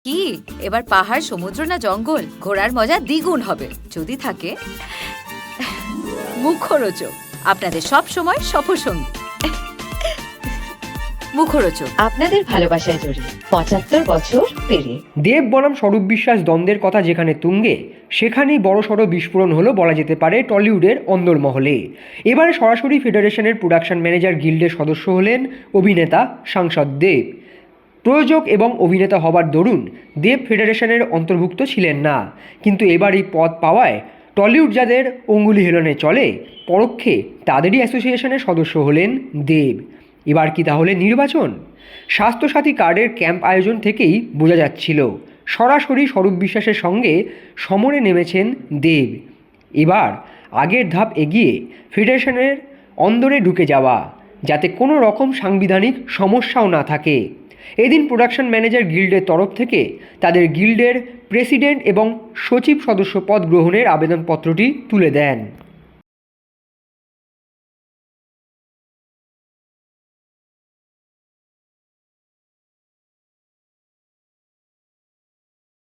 কি এবার পাহাড়, সমুদ্র না জঙ্গল? ঘোরার মজা দ্বিগুণ হবে যদি থাকে মুখরোচক। আপনাদের সব সময় সফরসঙ্গী মুখরোচক। আপনাদের ভালোবাসায় জড়িয়ে ৭৫ বছর পেরিয়ে দেব বনাম স্বরূপ বিশ্বাস দ্বন্দ্বের কথা যেখানে তুঙ্গে, সেখানেই বড়সড় বিস্ফোরণ হলো বলা যেতে পারে টলিউডের অন্দরমহলে। এবারে সরাসরি ফেডারেশনের প্রোডাকশন ম্যানেজার গিল্ডের সদস্য হলেন অভিনেতা সাংসদ দেব। প্রযোজক এবং অভিনেতা হবার দরুন দেব ফেডারেশনের অন্তর্ভুক্ত ছিলেন না, কিন্তু এবার এই পদ পাওয়ায় টলিউড যাদের অঙ্গুলি হেলনে চলে, পরোক্ষে তাদেরই অ্যাসোসিয়েশনের সদস্য হলেন দেব। এবার কি তাহলে নির্বাচন? স্বাস্থ্যসাথী কার্ডের ক্যাম্প আয়োজন থেকেই বোঝা যাচ্ছিল সরাসরি স্বরূপ বিশ্বাসের সঙ্গে সমরে নেমেছেন দেব। এবার আগের ধাপ এগিয়ে ফেডারেশনের অন্দরে ঢুকে যাওয়া, যাতে কোনো রকম সাংবিধানিক সমস্যাও না থাকে। এদিন প্রোডাকশন ম্যানেজার গিল্ডের তরফ থেকে তাদের গিল্ডের প্রেসিডেন্ট এবং সচিব সদস্য পদ গ্রহণের আবেদনপত্রটি তুলে দেন।